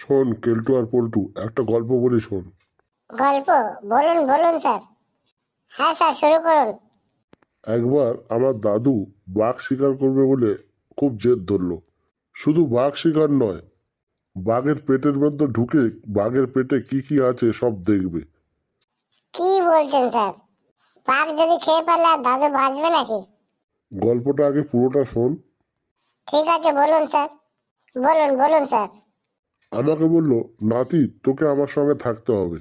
শোন কেলটু আর পল্টু, একটা গল্প বলি শোন। গল্প? বলুন বলুন স্যার। হ্যাঁ স্যার, শুরু করুন। একবার আমার দাদু বাঘ শিকার করবে বলে খুব জেদ ধরলো। শুধু বাঘ শিকার নয়, বাঘের পেটের মধ্যে ঢুকে বাঘের পেটে কি কি আছে সব দেখবে। কি বলছেন স্যার? বাঘ যদি খেয়ে ফেলে আর দাদু বাঁচবে নাকি? গল্পটা আগে পুরোটা শোন। ঠিক আছে, বলুন স্যার। বলুন বলুন স্যার। আমাকে বলল, নাতি তোকে আমার সঙ্গে থাকতে হবে।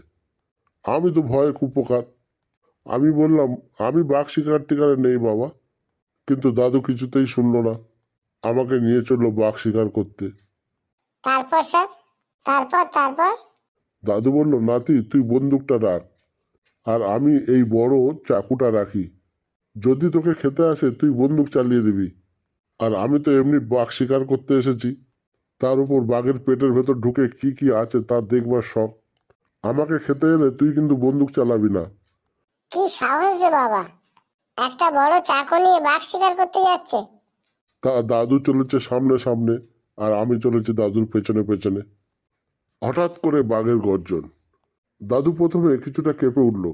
আমি তো ভয়ে কুপোকাত। আমি বললাম, আমি বাঘ শিকার টিকারে নেই বাবা। কিন্তু দাদু কিছুতেই শুনলো না, আমাকে নিয়ে চললো বাঘ শিকার করতে। তারপর স্যার? তারপর? দাদু বলল, নাতি তুই বন্দুকটা রাখ, আর আমি এই বড় চাকুটা রাখি। যদি তোকে খেতে আসে তুই বন্দুক চালিয়ে দিবি। আর আমি তো এমনি বাঘ শিকার করতে এসেছি, তার উপর বাঘের পেটের ভেতর ঢুকে কি কি আছে তা দেখবার শখ। আমাকে খেতে এলে তুই কিন্তু বন্দুক চালাবি না। কি সাহস রে বাবা! একটা বড় চাকু নিয়ে বাঘ শিকার করতে যাচ্ছে? তা দাদু চলেছে সামনে সামনে, আর আমি চলেছি দাদুর পেছনে পেছনে। হঠাৎ করে বাঘের গর্জন। দাদু প্রথমে কিছুটা কেঁপে উঠল,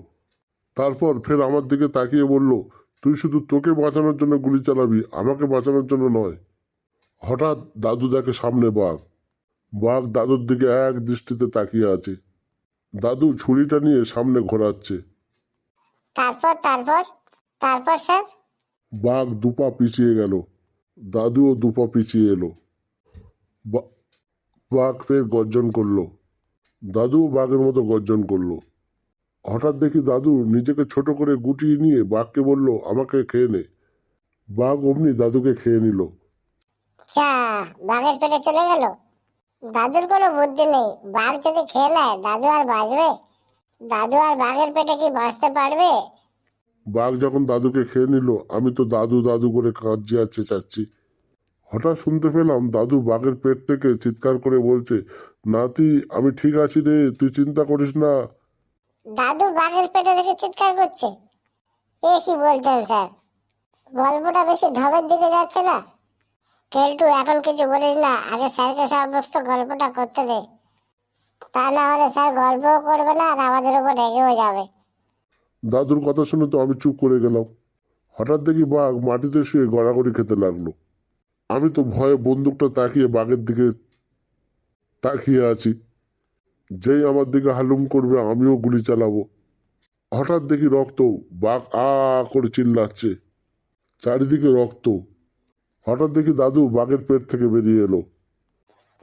তারপর ফের আমার দিকে তাকিয়ে বলল, তুই শুধু তোকে বাঁচানোর জন্য গুলি চালাবি, আমাকে বাঁচানোর জন্য নয়। হঠাৎ দাদু দেখে সামনে বাঘ। বাঘ দাদুর দিকে এক দৃষ্টিতে তাকিয়ে আছে। দাদু ছুরিটা নিয়ে সামনে ঘোরাচ্ছে। তারপর স্যার? বাঘ দুপা পিছিয়ে গেল। দাদুও দুপা পিছিয়ে এলো। বা- বাঘ ফের গর্জন করলো। দাদুও বাঘের মতো গর্জন করলো। হঠাৎ দেখি দাদু নিজেকে ছোট করে গুটিয়ে নিয়ে বাঘকে বলল, আমাকে খেয়ে নে। বাঘ অমনি দাদুকে খেয়ে নিল। চা, বাঘের পেটে চলে গেল? দাদুর কোনো বুদ্ধি নেই। বাঘ যদি খেয়ে নেয় দাদু আর বাঁচবে? দাদু আর বাঘের পেটে কি বাঁচতে পারবে? বাঘ যখন দাদুকে খেয়ে নিল, আমি তো দাদু দাদু করে কাঁদছি আর চেঁচাচ্ছি। হঠাৎ শুনতে পেলাম দাদু বাঘের পেট থেকে চিৎকার করে বলছে, নাতি আমি ঠিক আছি রে, তুই চিন্তা করিস না। দাদু বাঘের পেটে থেকে চিৎকার করছে? এ কি বলছেন স্যার? গল্পটা বেশি ঢবের দিকে যাচ্ছে না? কেলটু, এখন কিছু বলিস না, আগে স্যারকে সমস্ত গল্পটা করতে দে। তা না হলে স্যার গল্পও করবে না আর আমাদের উপর রেগেও যাবে। দাদুর কথা শুনে তো আমি চুপ করে গেলাম। হঠাৎ দেখি বাঘ মাটিতে শুয়ে গড়াগড়ি খেতে লাগলো। আমি তো ভয়ে বন্দুকটা তাকিয়ে বাঘের দিকে তাকিয়ে আছি। যেই আমার দিকে হালুম করবে আমিও গুলি চালাবো। হঠাৎ দেখি রক্ত। বাঘ আ করে চিল্লাচ্ছে। চারিদিকে রক্ত। হঠাৎ দেখি দাদু বাঘের পেট থেকে বেরিয়ে এলো।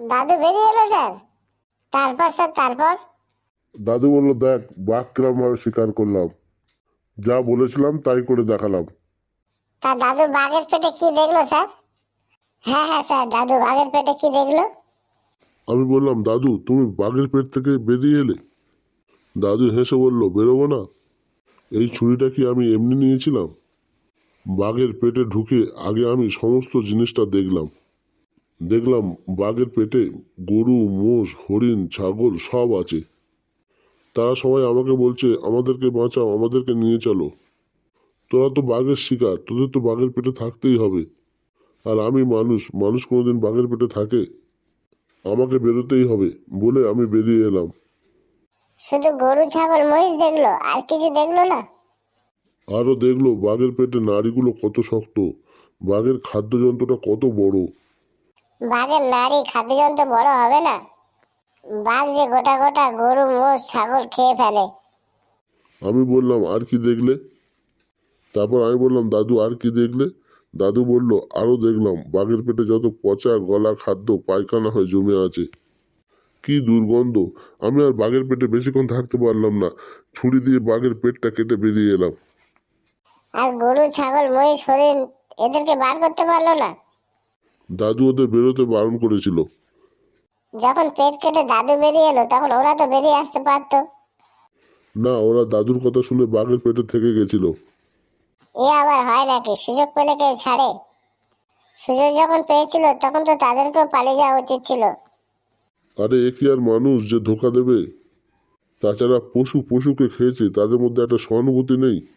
দাদু বেরিয়ে এলো স্যার? তারপর স্যার, তারপর? দাদু বলল, দেখ বাঘ কিরম ভাবে শিকার করলাম, যা বলেছিলাম তাই করে দেখালাম। তা দাদু বাঘের পেটে কি দেখলো স্যার? হ্যাঁ হ্যাঁ স্যার, দাদু বাঘের পেটে কি দেখলো? আমি বললাম, দাদু তুমি বাঘের পেট থেকে বেরিয়ে এলে? দাদু হেসে বলল, বেরোবো না? এই ছুরিটা কি আমি এমনি নিয়েছিলাম? বাঘের পেটে ঢুকে আগে আমি সমস্ত জিনিসটা দেখলাম। দেখলাম বাঘের পেটে গরু, মোষ, হরিণ, ছাগল সব আছে। তারা সবাই আমাকে বলছে, আমাদেরকে বাঁচাও, আমাদেরকে নিয়ে চলো। তোরা তো বাঘের শিকার, তোদের তো বাঘের পেটে থাকতেই হবে। আর আমি মানুষ, মানুষ কোনোদিন বাঘের পেটে থাকে? আমাকে বেরোতেই হবে বলে আমি বেরিয়ে এলাম। শুধু গরু ছাগল মহিষ দেখলো, আর কিছু দেখলো না? আরও দেখলো বাঘের পেটে নাড়িগুলো কত শক্ত, বাঘের খাদ্যযন্ত্রটা কত বড়। বাঘের নাড়ি খাদ্যযন্ত্র বড় হবে না? বাঘ যে গোটা গোটা গরু মোষ ছাগল খেয়ে ফেলে। আমি বললাম, আর কি দেখলে? তারপর আমি বললাম, দাদু আর কি দেখলে? দাদু বলল, আরও দেখলাম বাঘের পেটে যত পচা গলা খাদ্য পায়খানা হয়ে জমে আছে। কি দুর্গন্ধ! আমি আর বাঘের পেটে বেশিক্ষণ থাকতে পারলাম না। ছুরি দিয়ে বাঘের পেটটা কেটে বেরিয়ে এলাম। আর গরু ছাগল মহিষ হরিণ এদেরকে বার করতে পারলো না? দাদু ওদের বেরোতে বারণ করেছিল। যখন পেট কেটে দাদু বেরিয়ে এলো তখন ওরা তো বেরিয়ে আসতে পারতো। না, ওরা দাদুর কথা শুনে বাঘের পেটে থেকে গেছিল। এ আবার হয় নাকি? সুযোগ পেলে কেউ ছাড়ে? সুযোগ যখন পেয়েছিল তখন তো তাদেরকেও পালিয়ে যাওয়া উচিত ছিল। আরে এ কি আর মানুষ যে ধোকা দেবে? তাছাড়া পশু পশুকে খেয়েছে, তাদের মধ্যে একটা সহানুভূতি নেই।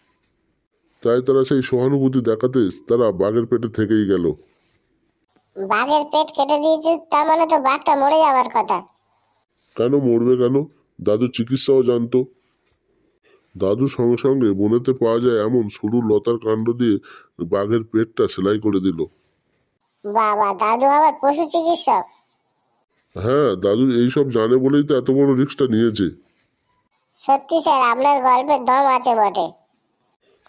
তাই তারা সেই সহানুভূতি দেখাতে তারা বাঘের পেটে থেকেই গেল। বাঘের পেট কেটে দিয়েছে, তার মানে তো বাঘটা মরে যাওয়ার কথা। কেন মরবে কেন? দাদু চিকিৎসাও জানতো। দাদু সঙ্গে সঙ্গে বনেতে পাওয়া যায় এমন সরু লতার কাণ্ড দিয়ে বাঘের পেটটা সেলাই করে দিল। বাবা, দাদু আবার পশু চিকিৎসক? হ্যাঁ, দাদু এইসব জানে বলেই তো এত বড় রিস্কটা নিয়েছে। সত্যি স্যার, আপনার গল্পের দম আছে বটে।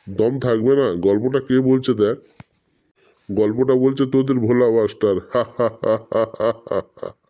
দম থাকবে না? গল্পটা কে বলছে দেখ। গল্পটা বলছে তোদের ভোলা মাস্টার, হা হা হা হা হা হা।